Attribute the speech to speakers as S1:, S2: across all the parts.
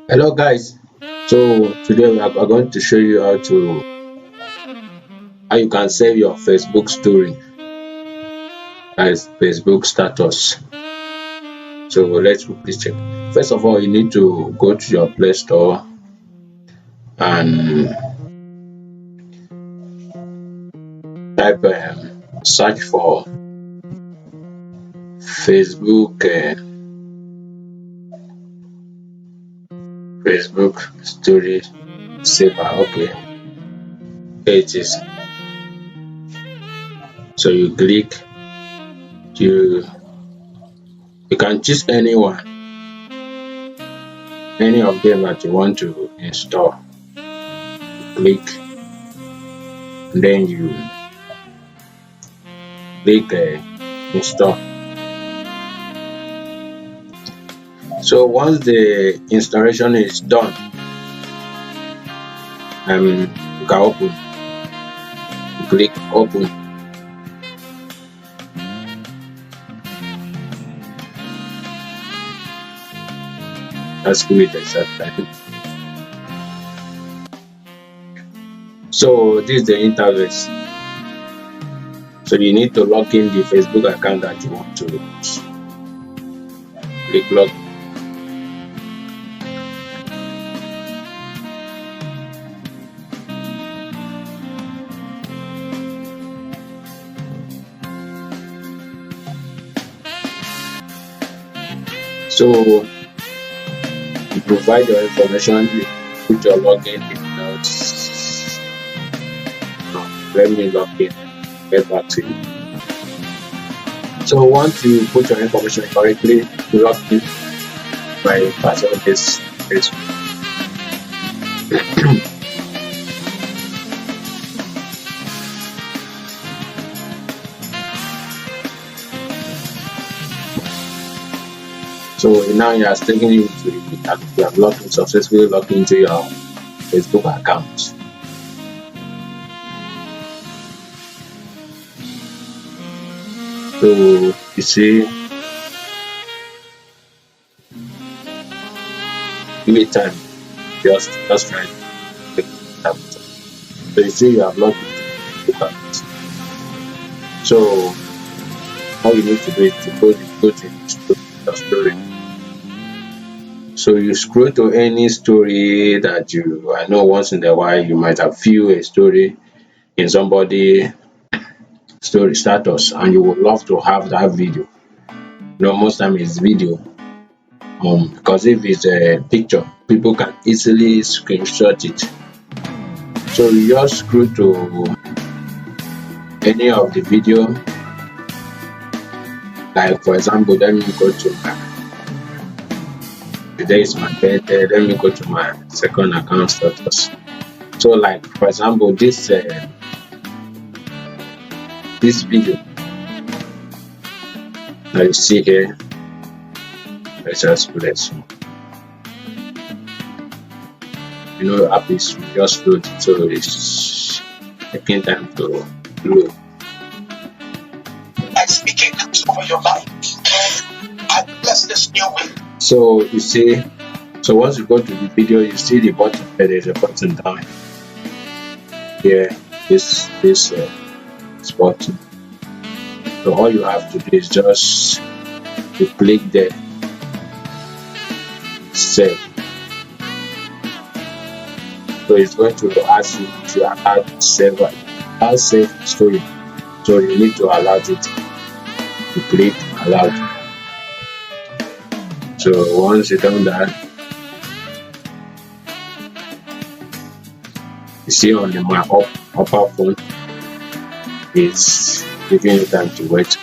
S1: Hello guys. So today we are going to show you how you can save your Facebook story as Facebook status. So let's quickly check. First of all, you need to go to your Play Store and type search for Facebook Facebook story saver. Okay, here it is. So you click you you can choose any of them that you want to install. Click and then you click install. So once the installation is done, you can open. You click open. Let's give it a short time. So this is the interface. So you need to log in the Facebook account that you want to use. Click log. So you provide your information, you put your login details. Let me log in. Get back to you. So once you put your information correctly, you log in. My password is Facebook. So now you are taking you to you have logged in successfully logged into your Facebook account. So you see, give it time. Just try to take it out. So you see you have logged into your Facebook account. So all you need to do is to go to your story. So you scroll to any story that I know once in a while you might have viewed a story in somebody story status and you would love to have that video. Most time it's video. Because if it's a picture, people can easily screenshot it. So you just scroll to any of the video. Like for example, let me go to today is my birthday. Let me go to my second account status. So like for example, this video that you see here, let's just put it. App is just load, so it's taking time to load.
S2: I speak it over your life. I bless this new way.
S1: So you see, so once you go to the video, you see the button. There is a button down here. This button. So all you have to do is just to click there, save. So it's going to ask you to add save story. So you need to allow it to click allow. So once you done that, you see on my upper phone is giving you time to wait.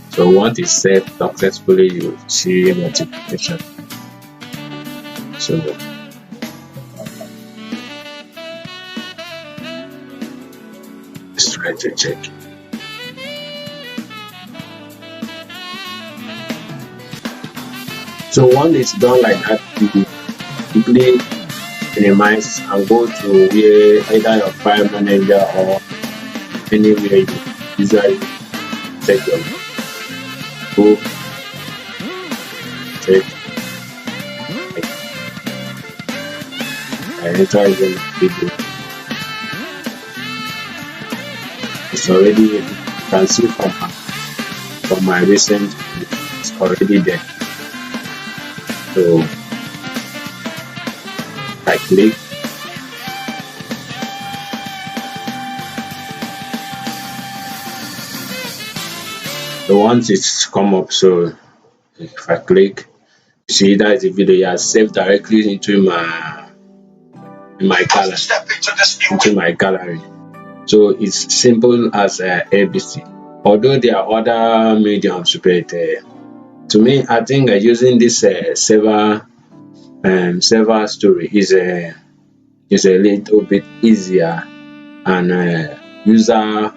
S1: So once it's set successfully, you see a notification. So let's try to check. So once it's done like that, you quickly minimize and go to where either your file manager or anywhere you usually check your go check I enter even my video. It's already, you can see from my recent video, it's already there. So I click. So once it's come up, so if I click, you see that is the video. You are saved directly into my gallery. So it's simple as ABC. Although there are other mediums, but to me, I think using this server story is a little bit easier, and user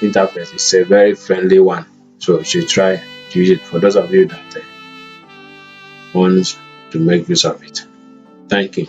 S1: interface is a very friendly one. So you should try to use it for those of you that want to make use of it. Thank you.